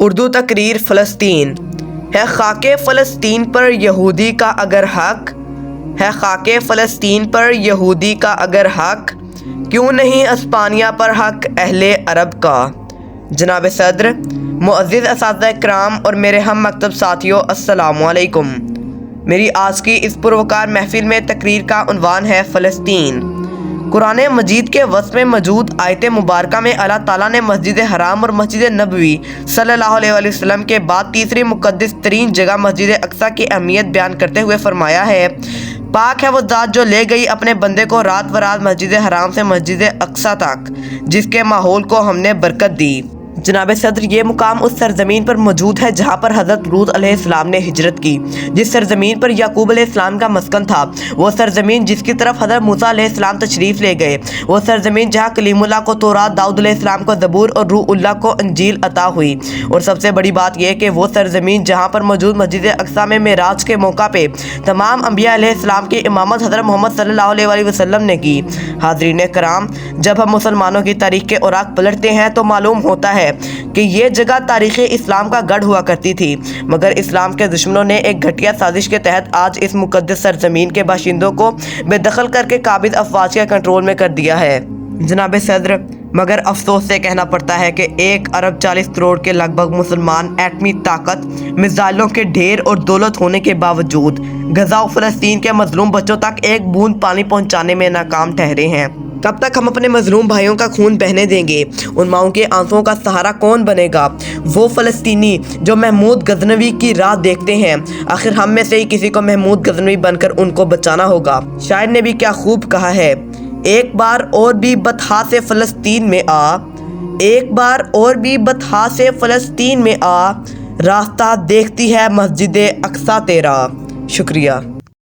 اردو تقریر فلسطین ہے خاکِ فلسطین پر یہودی کا اگر حق ہے خاکِ فلسطین پر یہودی کا اگر حق کیوں نہیں اسپانیہ پر حق اہل عرب کا۔ جناب صدر، معزز اساتذہ کرام اور میرے ہم مکتب ساتھیوں، السلام علیکم۔ میری آج کی اس پروقار محفل میں تقریر کا عنوان ہے فلسطین۔ قرآن مجید کے وصف میں موجود آیت مبارکہ میں اللہ تعالیٰ نے مسجد حرام اور مسجد نبوی صلی اللہ علیہ وسلم کے بعد تیسری مقدس ترین جگہ مسجد اقصیٰ کی اہمیت بیان کرتے ہوئے فرمایا ہے، پاک ہے وہ ذات جو لے گئی اپنے بندے کو رات و رات مسجد حرام سے مسجد اقصیٰ تک، جس کے ماحول کو ہم نے برکت دی۔ جناب صدر، یہ مقام اس سرزمین پر موجود ہے جہاں پر حضرت لوط علیہ السلام نے ہجرت کی، جس سرزمین پر یعقوب علیہ السلام کا مسکن تھا، وہ سرزمین جس کی طرف حضرت موسیٰ علیہ السلام تشریف لے گئے، وہ سرزمین جہاں کلیم اللہ کو تورات، داؤد علیہ السلام کو زبور اور روح اللہ کو انجیل عطا ہوئی، اور سب سے بڑی بات یہ کہ وہ سرزمین جہاں پر موجود مسجد اقصیٰ میں معراج کے موقع پہ تمام انبیاء علیہ السلام کی امامت حضرت محمد صلی اللہ علیہ وسلم نے کی۔ حاضرین کرام، جب ہم مسلمانوں کی تاریخ کے اوراق پلٹتے ہیں تو معلوم ہوتا ہے کہ یہ جگہ تاریخ اسلام کا گڑھ ہوا کرتی تھی، مگر اسلام کے دشمنوں نے ایک گھٹیا سازش کے تحت آج اس مقدس سرزمین کے باشندوں کو بے دخل کر کے قابض افواج کے کنٹرول میں کر دیا ہے۔ جناب صدر، مگر افسوس سے کہنا پڑتا ہے کہ 1 ارب 40 کروڑ کے لگ بھگ مسلمان ایٹمی طاقت، میزائلوں کے ڈھیر اور دولت ہونے کے باوجود غزہ و فلسطین کے مظلوم بچوں تک ایک بوند پانی پہنچانے میں ناکام ٹھہرے ہیں۔ کب تک ہم اپنے مظلوم بھائیوں کا خون بہنے دیں گے؟ ان ماؤں کے آنسوؤں کا سہارا کون بنے گا؟ وہ فلسطینی جو محمود غزنوی کی راہ دیکھتے ہیں، آخر ہم میں سے ہی کسی کو محمود غزنوی بن کر ان کو بچانا ہوگا۔ شاعر نے بھی کیا خوب کہا ہے، ایک بار اور بھی بطحا سے فلسطین میں آ، ایک بار اور بھی بطحا سے فلسطین میں آ، راستہ دیکھتی ہے مسجد اقصیٰ تیرا۔ شکریہ۔